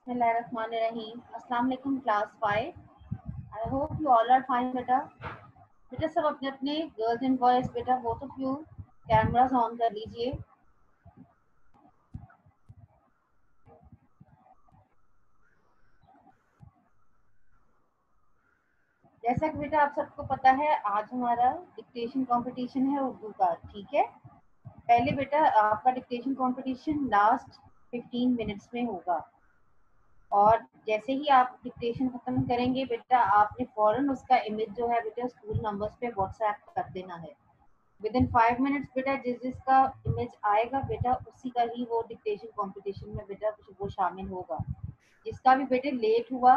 Bismillahirrahmanirrahim. Assalamu alaikum class 5. I hope you all are fine बेटा. बेटा सब अपने अपने गर्ल्स एंड बॉयज बेटा both of you cameras on कर लीजिए. जैसा कि बेटा आप सबको पता है आज हमारा डिक्टेशन कंपटीशन है उर्दू का. ठीक है, पहले बेटा आपका डिक्टेशन कंपटीशन लास्ट 15 मिनट्स में होगा और जैसे ही आप डिक्टेशन खत्म करेंगे बेटा आपने फौरन उसका इमेज जो है बेटा स्कूल नंबर्स पे व्हाट्सएप कर देना है. विद इन 5 मिनट्स बेटा जिसका इमेज आएगा बेटा उसी का ही वो डिक्टेशन कंपटीशन में बेटा वो शामिल होगा. जिसका भी बेटे लेट हुआ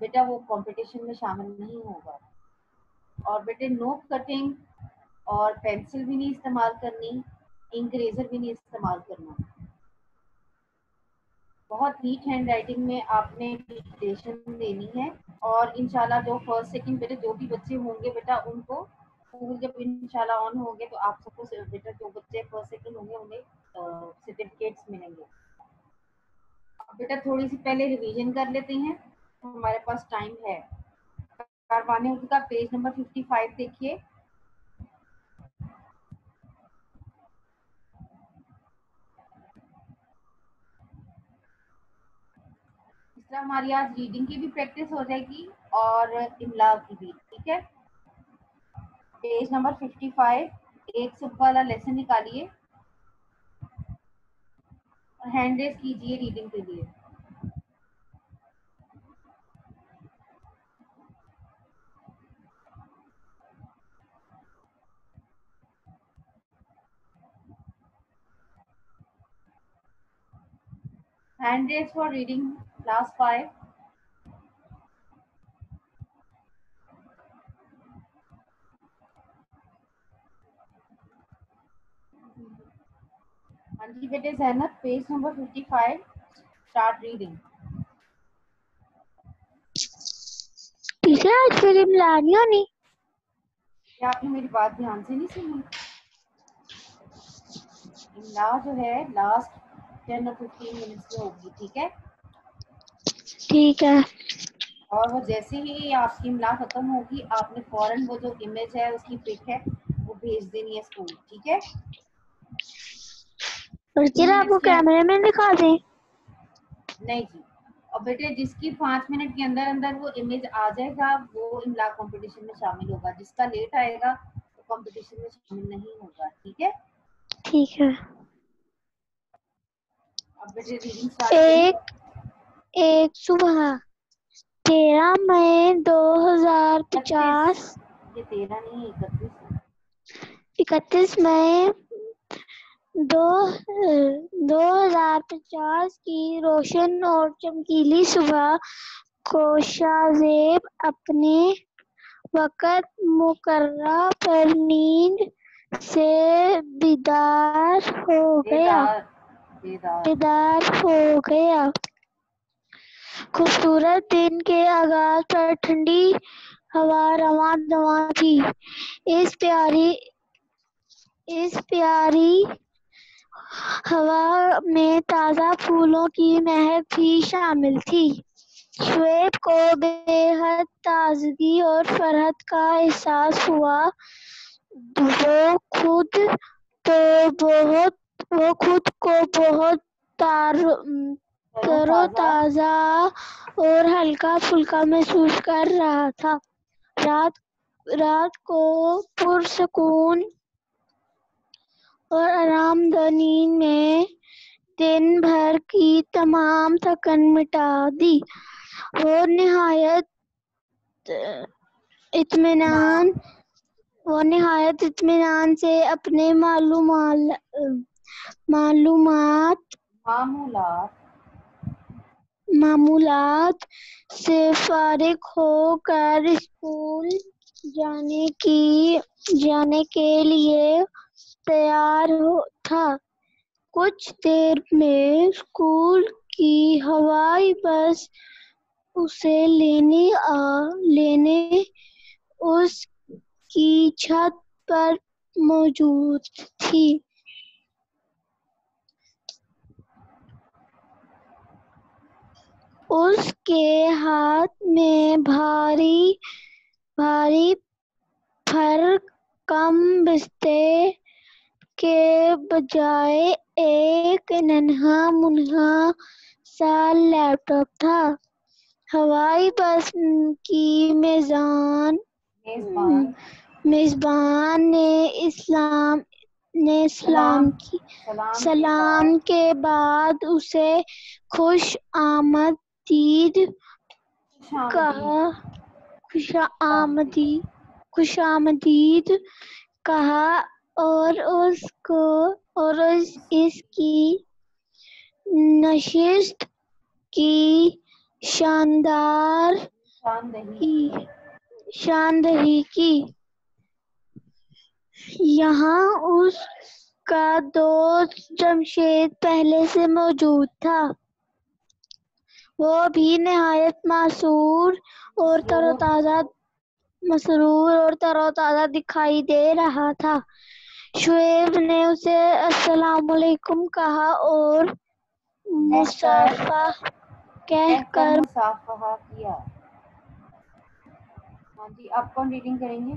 बेटा वो कंपटीशन में शामिल नहीं होगा. और बेटे नोट कटिंग और पेंसिल भी नहीं इस्तेमाल करनी, इंक इरेजर भी नहीं इस्तेमाल करना. बहुत नीट हैंड राइटिंग में आपने डिक्टेशन देनी है और इंशाल्लाह जो फर्स्ट सेकंड बेटा जो भी बच्चे होंगे बेटा उनको स्कूल जब इंशाल्लाह ऑन होंगे तो आप सबको बेटा जो बच्चे फर्स्ट सेकंड होंगे उन्हें सर्टिफिकेट्स मिलेंगे. अब बेटा थोड़ी सी पहले रिवीजन कर लेते हैं तो हमारे पास टाइम है. कारवाने उर्दू का पेज नंबर 55 देखिए. इस तरह हमारी आज रीडिंग की भी प्रैक्टिस हो जाएगी और इमला की भी. ठीक है, पेज नंबर 55 एक सुबह वाला लेसन निकालिए और हैंड रेस कीजिए रीडिंग के लिए. Hand raise for reading class 5. हाँ जी बेटे जहनत page number 55 start reading. Teacher आज फिल्म लानी होनी. क्या आपने मेरी बात ध्यान से नहीं सुनी? इमला जो है लास्ट 10 और 15 मिनट्स में होगी. ठीक है, ठीक है. और वो जैसे ही आपकी इमला खत्म होगी आपने फौरन वो जो इमेज है उसकी पिक है वो भेज देनी है स्कूल. ठीक है, और टीचर आपको कैमरे में दिखा दें. नहीं जी. और बेटे जिसकी 5 मिनट के अंदर अंदर वो इमेज आ जाएगा वो इमला कंपटीशन में शामिल होगा. जिसका लेट आएगा वो कंपटीशन में शामिल नहीं होगा. ठीक है, ठीक है. अब बेटे रीडिंग स्टार्ट करिए. एक सुबह 13 मई 2050. ये 13 नहीं 31 मई 2050 की रोशन और चमकीली सुबह को शाहजेब अपने वक़्त मुकर्रर पर नींद से बेदार हो गया. खूबसूरत दिन के आगाज पर ठंडी हवा रवां दवां थी. इस प्यारी हवा में ताज़ा फूलों की महक भी शामिल थी. शुएब को बेहद ताजगी और फरहत का एहसास हुआ. वो खुद को बहुत तरोताजा और हल्का फुल्का महसूस कर रहा था. रात को पुरसकून और आरामदेह नींद में दिन भर की तमाम थकन मिटा दी. वो निहायत इत्मीनान से अपने मामूलात से फारिग होकर स्कूल जाने के लिए तैयार था. कुछ देर में स्कूल की हवाई बस उसे लेने उसकी छत पर मौजूद थी. اس کے ہاتھ میں بھاری بھاری پھر کم بستے کے بجائے ایک ننھا منھا سا لیپ ٹاپ تھا۔ ہوائی بس کی میزبان نے سلام کے بعد اسے خوش آمدید کہا اور اس کی نشست کی شاندہی کی۔ یہاں اس کا دوست جمشید پہلے سے موجود تھا۔ وہ بھی نہایت مسرور اور تر و تازہ دکھائی دے رہا تھا۔ شعیب نے اسے السلام علیکم کہا اور مصافحہ کہہ کر مصافحہ کیا۔ ہاں جی، آپ کون ریڈنگ کریں گے؟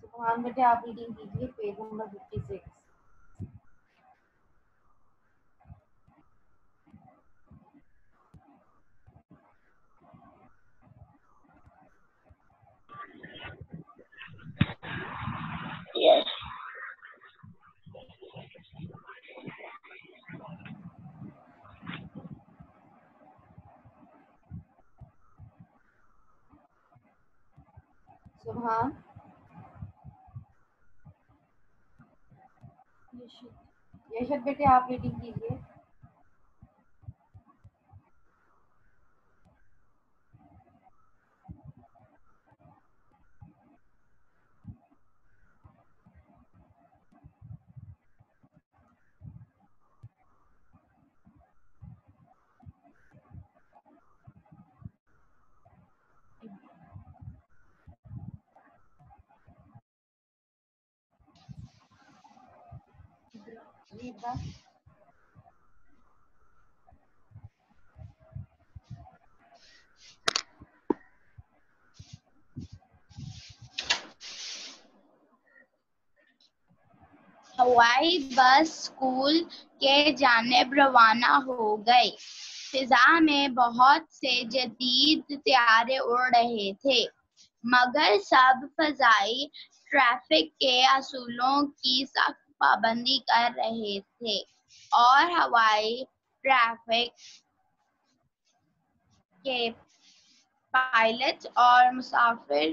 سبحان بیٹے آپ ریڈنگ کیجیے پیج نمبر 56۔ سبحان یشت بیٹے آپ ریڈنگ کیجیے۔ ہوائی بس اسکول کے جانب روانہ ہو گئی۔ فضا میں بہت سے جدید طیارے اڑ رہے تھے، مگر سب فضائی ٹریفک کے اصولوں کی سخت پابندی کر رہے تھے اور ہوائی ٹریفک کے پائلٹ اور مسافر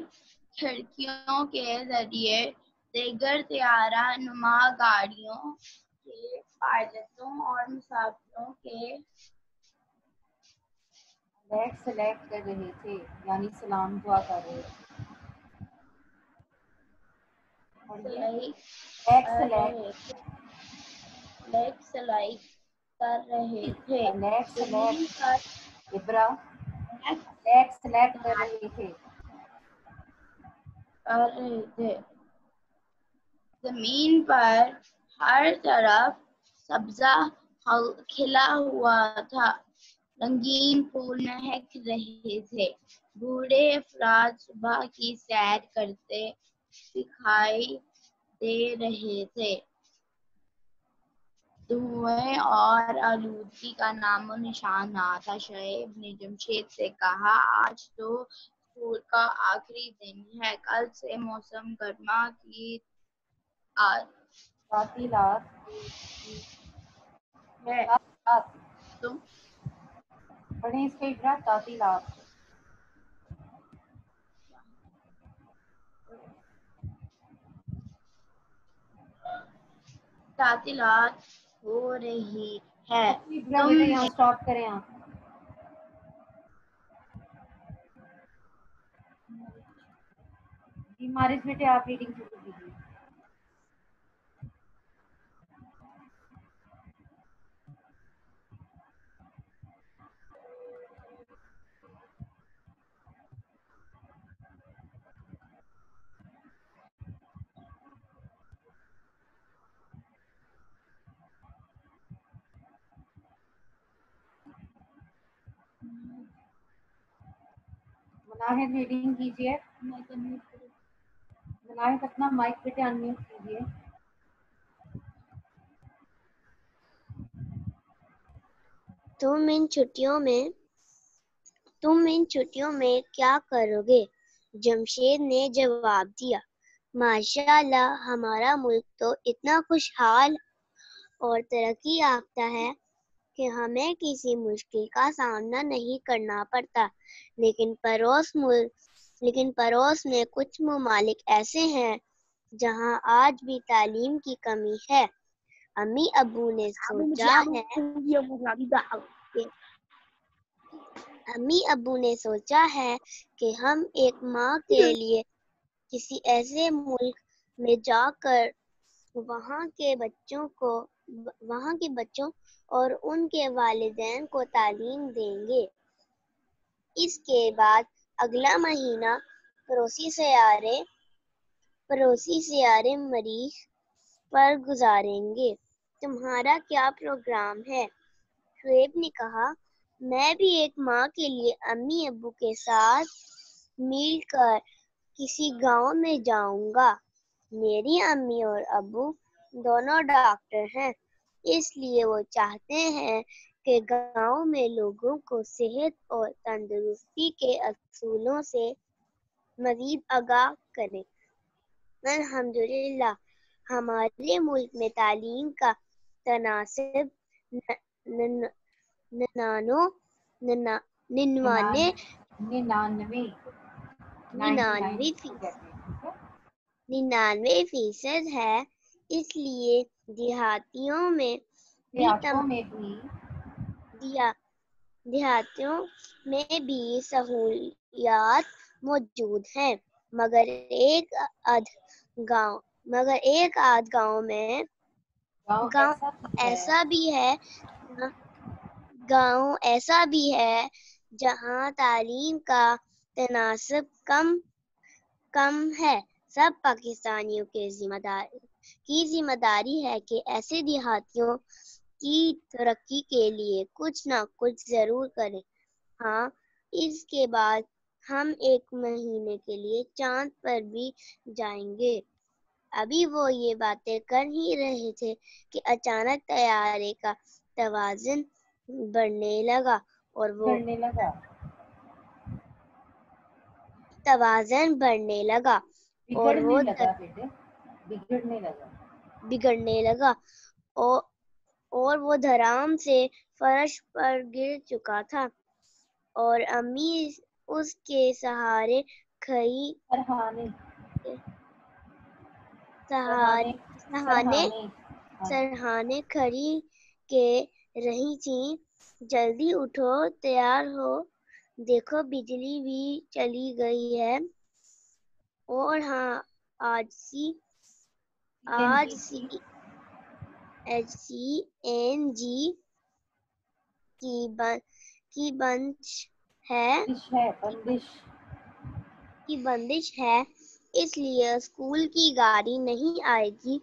کھڑکیوں کے ذریعے دیگر طیارہ نما گاڑیوں کے پائلٹوں اور مسافروں کے سلیکٹ کر رہے تھے، یعنی سلام دعا کر رہے تھے۔ سلائیڈ کر رہے تھے۔ زمین پر ہر طرف سبزہ کھلا ہوا تھا، رنگین پھول مہک رہے تھے، بوڑھے افراد صبح کی سیر کرتے دکھائی دے رہے تھے۔ دھوئیں اور آلودگی کا نام و نشان نہ تھا۔ شعیب نے جمشید سے کہا آج تو اسکول کا آخری دن ہے، کل سے موسم گرما کی تعطیلات ہے۔ تم پڑھیں اس کا اقرا تعطیلات۔ تعطیلات ہو رہی ہے۔ تم یہاں اسٹاپ کریں آپ۔ مارس بیٹے آپ ریڈنگ شروع کیجیے۔ मुनाहिद रीडिंग कीजिए। मुनाहिद अपना माइक बेटे अनम्यूट कीजिए। तुम इन छुट्टियों में क्या करोगे? जमशेद ने जवाब दिया, माशाअल्लाह हमारा मुल्क तो इतना खुशहाल और तरक्की याफ्ता है कि हमें किसी मुश्किल का सामना नहीं करना पड़ता, लेकिन पड़ोस में कुछ ममालिक ऐसे हैं जहां आज भी तालीम की कमी है। अम्मी अब्बू ने सोचा है कि हम एक माँ के लिए किसी ऐसे मुल्क में जाकर वहाँ के बच्चों और उनके वालिदैन को तालीम देंगे। इसके बाद अगला महीना पड़ोसी सयारे मरीख पर गुजारेंगे। तुम्हारा क्या प्रोग्राम है? शुएब ने कहा, मैं भी एक माँ के लिए अम्मी अब्बू के साथ मिलकर किसी गांव में जाऊंगा। मेरी अम्मी और अब्बू दोनों डॉक्टर हैं, इसलिए वो चाहते हैं कि गांव में लोगों को सेहत और तंदुरुस्ती के असूलों से मजीद आगाह करें। अल्हम्दुलिल्लाह हमारे मुल्क में तालीम का तनासिब 99% है, इसलिए देहातियों में भी सहूलियात मौजूद हैं, मगर एक आध गांव में ऐसा भी है जहां तालीम का तनासब कम है। सब पाकिस्तानियों की जिम्मेदारी है कि ऐसे देहातियों की तरक्की के लिए कुछ ना कुछ जरूर करें। हाँ, इसके बाद हम 1 महीने के लिए चांद पर भी जाएंगे। अभी वो ये बातें कर ही रहे थे कि अचानक तैयारे का तवाज़ुन बढ़ने लगा और बिगड़ने लगा और वो धड़ाम से फर्श पर गिर चुका था और अम्मी उसके सहारे सरहाने खड़ी के रही थी। जल्दी उठो, तैयार हो, देखो बिजली भी चली गई है। और हाँ, आज CNG की बंदिश है, इसलिए स्कूल की गाड़ी नहीं आएगी।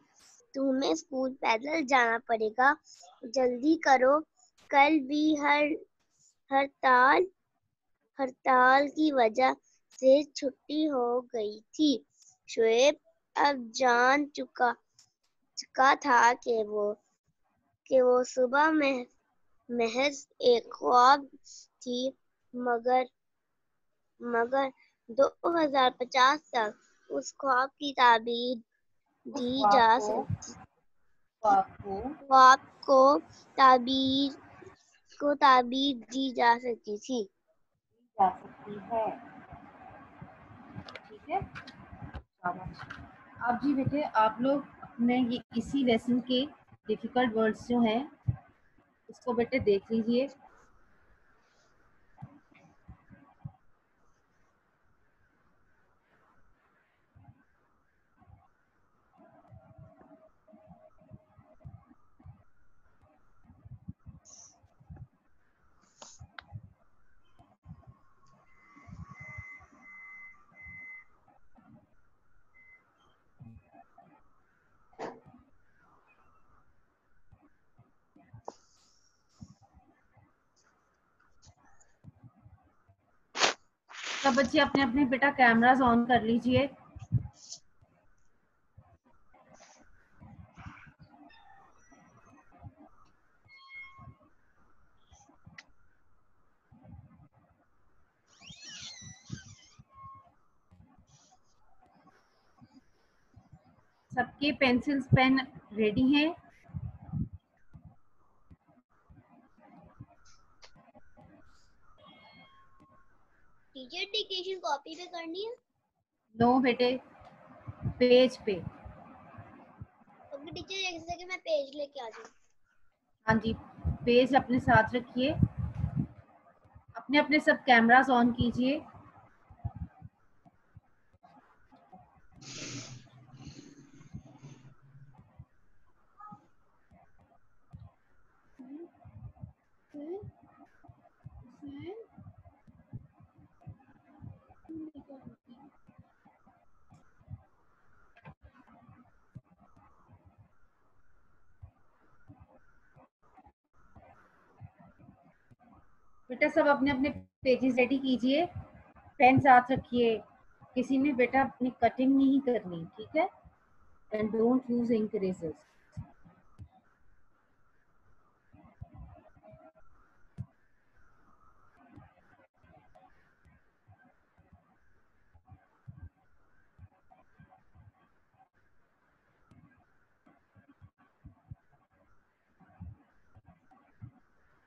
तुम्हें स्कूल पैदल जाना पड़ेगा। जल्दी करो, कल भी हड़ताल की वजह से छुट्टी हो गई थी। शुएब अब जान चुका था कि वो सुबह महज एक ख्वाब थी, मगर 2050 तक उस ख्वाब की ताबीर दी जा सकती थी। ठीक है, अब जी बेटे आप लोग अपने ये इसी लेसन के डिफिकल्ट वर्ड्स जो हैं इसको बेटे देख लीजिए। सब बच्चे अपने अपने बेटा कैमरास ऑन कर लीजिए. सबके पेंसिल्स पेन रेडी हैं. टीचर डिक्टेशन कॉपी पे करनी है? नो बेटे, पेज पे. ओके टीचर, जैसे कि मैं पेज लेके आ जाऊँ. हाँ जी, पेज अपने साथ रखिए. अपने अपने सब कैमरास ऑन कीजिए. बेटा सब अपने अपने पेजेस रेडी कीजिए. पेन साथ रखिए. किसी ने बेटा अपनी कटिंग नहीं करनी, ठीक है? And don't use ink erasers.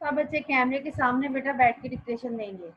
सब बच्चे कैमरे के सामने बेटा बैठ के डिक्टेशन देंगे.